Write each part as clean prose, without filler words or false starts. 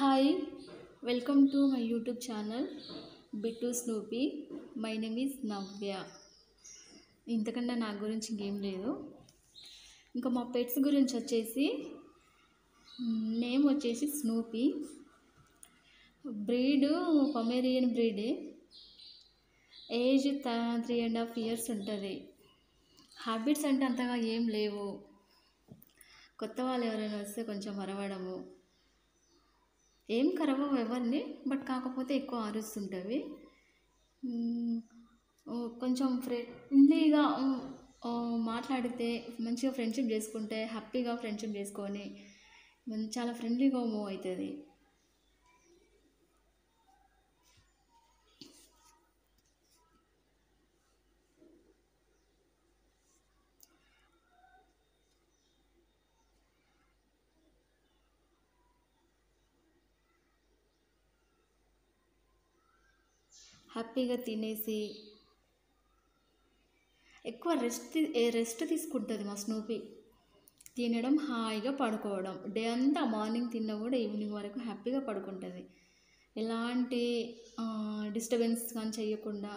Hi, welcome to my YouTube channel Bittu Snoopy. My name is Navya. ఇంతకన్నా నా గురించి ఇంకేం లేదు. ఇంకా మా పెట్స్ గురించి వచ్చేసి నేమ్ వచ్చేసి స్నూపీ. బ్రీడ్ పొమేరియన్ బ్రీడే. ఏజ్ 3.5 years ఉంటుంది. హ్యాబిట్స్ అంటే అంతగా ఏం లేవు. కొత్త వాళ్ళు ఎవరైనా వస్తే కొంచెం అరవడము, ఏం కరవవు ఎవరిని, బట్ కాకపోతే ఎక్కువ అరుస్తుంటవి. కొంచెం ఫ్రెండ్లీగా మాట్లాడితే మంచిగా ఫ్రెండ్షిప్ చేసుకుంటే హ్యాపీగా ఫ్రెండ్షిప్ చేసుకొని చాలా ఫ్రెండ్లీగా మూవ్ అవుతుంది. హ్యాపీగా తినేసి ఎక్కువ రెస్ట్ తీసుకుంటుంది మా స్నూపీ. తినడం, హాయిగా పడుకోవడం, డే అంతా మార్నింగ్ తిన్నా కూడా ఈవినింగ్ వరకు హ్యాపీగా పడుకుంటుంది. ఎలాంటి డిస్టర్బెన్స్ కానీ చేయకుండా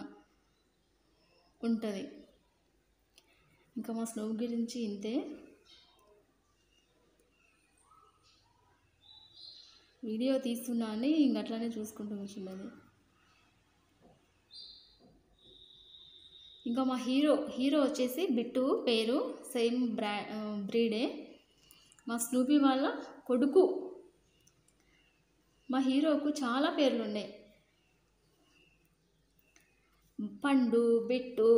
ఉంటుంది. ఇంకా మా స్నూపీ గురించి ఇంతే. వీడియో తీస్తున్నా అని ఇంక అట్లానే చూసుకుంటూ కూర్చున్నది. ఇంకా మా హీరో వచ్చేసి బిట్టు, పేరు సేమ్ బ్రీడే. మా స్నూపీ వాళ్ళ కొడుకు. మా హీరోకు చాలా పేర్లు ఉన్నాయి. పండు, బిట్టు.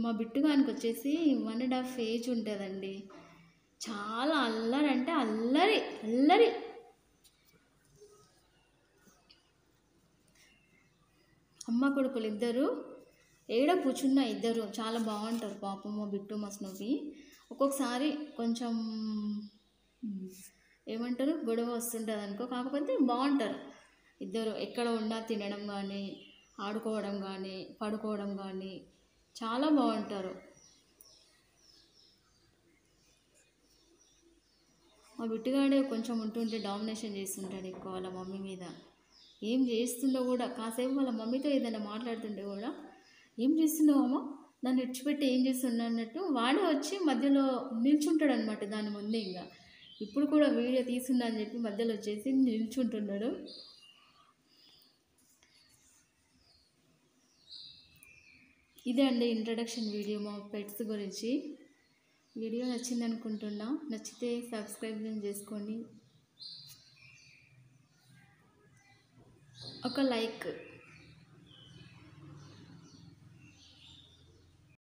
మా బిట్టుగానికి వచ్చేసి 1.5 ఏజ్ ఉంటుందండి. చాలా అల్లరి అంటే అల్లరి. అమ్మ కొడుకులు ఇద్దరు ఏడ కూర్చున్న ఇద్దరు చాలా బాగుంటారు పాపం మా బిట్టు మా స్నూపీ. ఒక్కొక్కసారి కొంచెం ఏమంటారు గొడవ వస్తుంటుంది అనుకో, కాకపోతే బాగుంటారు ఇద్దరు. ఎక్కడ ఉన్నా తినడం కానీ, ఆడుకోవడం కానీ, పడుకోవడం కానీ చాలా బాగుంటారు. మా బిట్టుగాడే కొంచెం ఉంటుంటే డామినేషన్ చేస్తుంటాడు ఎక్కువ వాళ్ళ మమ్మీ మీద. ఏం చేస్తుందో కూడా, కాసేపు వాళ్ళ మమ్మీతో ఏదైనా మాట్లాడుతుంటే కూడా ఏం చేస్తున్నావు అమ్మ, నన్ను విడిచిపెట్టి ఏం చేస్తున్నా అన్నట్టు వాడే వచ్చి మధ్యలో నిల్చుంటాడు అనమాట దాని ముందే. ఇంకా ఇప్పుడు కూడా వీడియో తీస్తున్నా అని చెప్పి మధ్యలో వచ్చేసి నిల్చుంటున్నాడు. ఇదే అండి ఇంట్రడక్షన్ వీడియో మా పెట్స్ గురించి. వీడియో నచ్చింది అనుకుంటున్నా. నచ్చితే సబ్స్క్రైబ్ చేసుకోండి. ఒక లైక్